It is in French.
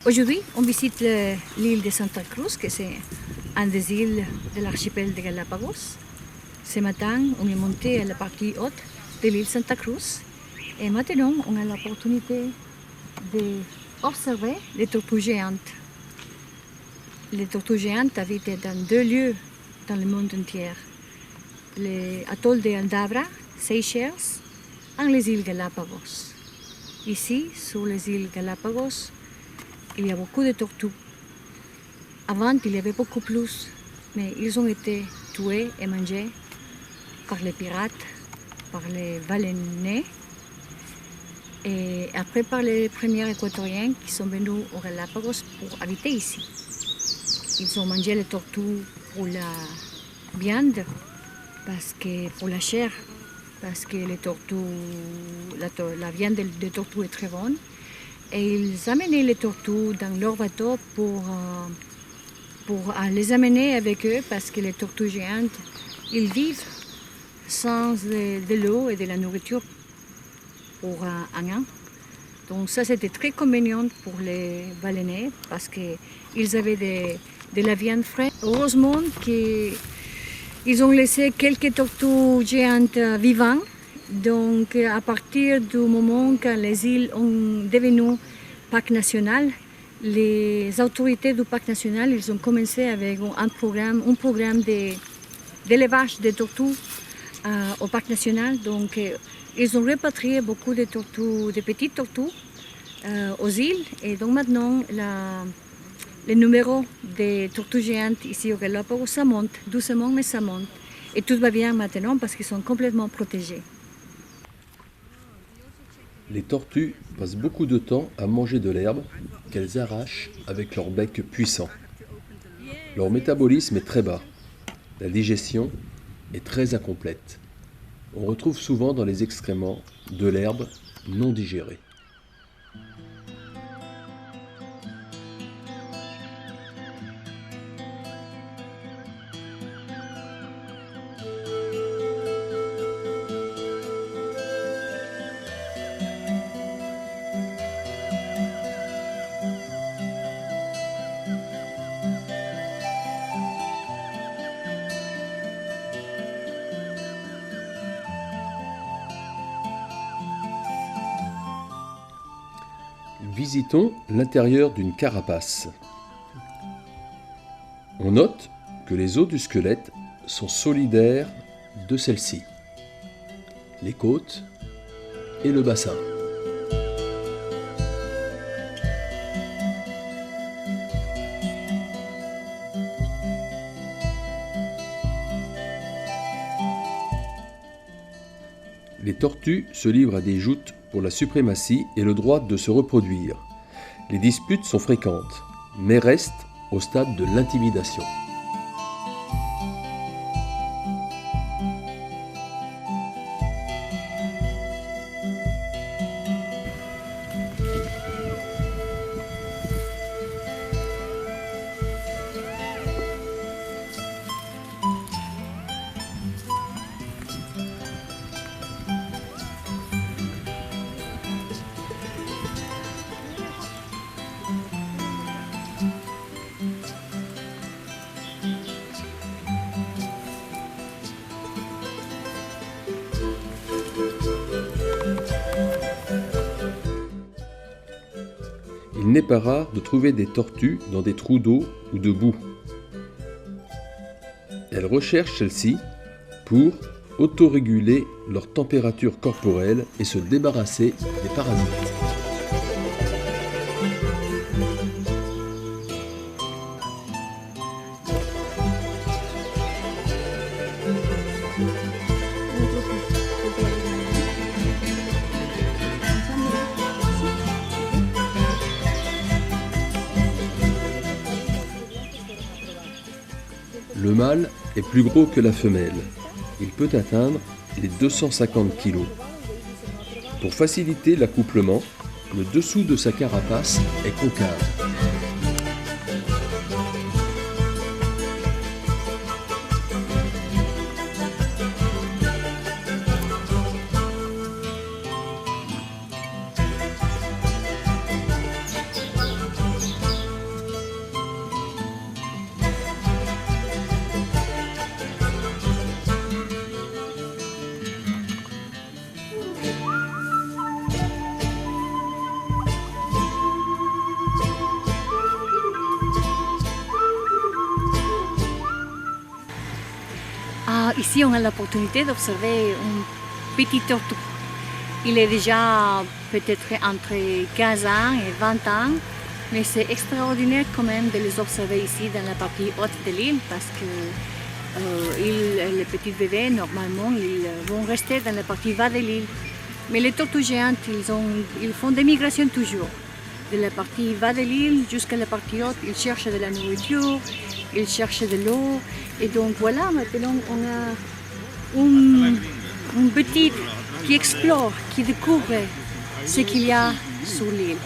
Aujourd'hui, on visite l'île de Santa Cruz, que c'est une des îles de l'archipel de Galapagos. Ce matin, on est monté à la partie haute de l'île Santa Cruz. Et maintenant, on a l'opportunité d'observer les tortues géantes. Les tortues géantes habitent dans 2 lieux dans le monde entier. L'atoll de Aldabra, Seychelles, et les îles Galapagos. Ici, sur les îles Galapagos, il y a beaucoup de tortues. Avant, il y avait beaucoup plus, mais ils ont été tués et mangés par les pirates, par les baleiniers, et après par les premiers équatoriens qui sont venus aux Galapagos pour habiter ici. Ils ont mangé les tortues pour la viande, pour la chair, parce que les tortues, la viande des tortues est très bonne. Et ils amenaient les tortues dans leur bateau pour les amener avec eux, parce que les tortues géantes, ils vivent sans de l'eau et de la nourriture pour un an. Donc ça, c'était très convenient pour les baleiniers, parce qu'ils avaient de la viande fraîche. Heureusement qu'ils ont laissé quelques tortues géantes vivantes. Donc à partir du moment que les îles ont devenu parc national, les autorités du parc national, ils ont commencé avec un programme d'élevage des tortues au parc national. Donc ils ont repatrié beaucoup de tortues, de petites tortues aux îles. Et donc maintenant, le numéro des tortues géantes ici au Galapagos, ça monte doucement, mais ça monte. Et tout va bien maintenant parce qu'ils sont complètement protégés. Les tortues passent beaucoup de temps à manger de l'herbe qu'elles arrachent avec leur bec puissant. Leur métabolisme est très bas. La digestion est très incomplète. On retrouve souvent dans les excréments de l'herbe non digérée. Visitons l'intérieur d'une carapace. On note que les os du squelette sont solidaires de celle-ci, les côtes et le bassin. Les tortues se livrent à des joutes pour la suprématie et le droit de se reproduire. Les disputes sont fréquentes, mais restent au stade de l'intimidation. Il n'est pas rare de trouver des tortues dans des trous d'eau ou de boue. Elles recherchent celles-ci pour autoréguler leur température corporelle et se débarrasser des parasites. Le mâle est plus gros que la femelle. Il peut atteindre les 250 kg. Pour faciliter l'accouplement, le dessous de sa carapace est concave. Ici, on a l'opportunité d'observer un petit tortue. Il est déjà peut-être entre 15 ans et 20 ans, mais c'est extraordinaire quand même de les observer ici dans la partie haute de l'île parce que les petits bébés, normalement, ils vont rester dans la partie bas de l'île. Mais les tortues géantes, ils font des migrations toujours. De la partie bas de l'île jusqu'à la partie haute, ils cherchent de la nourriture, ils cherchent de l'eau. Et donc voilà, maintenant on a une petite qui explore, qui découvre ce qu'il y a sur l'île.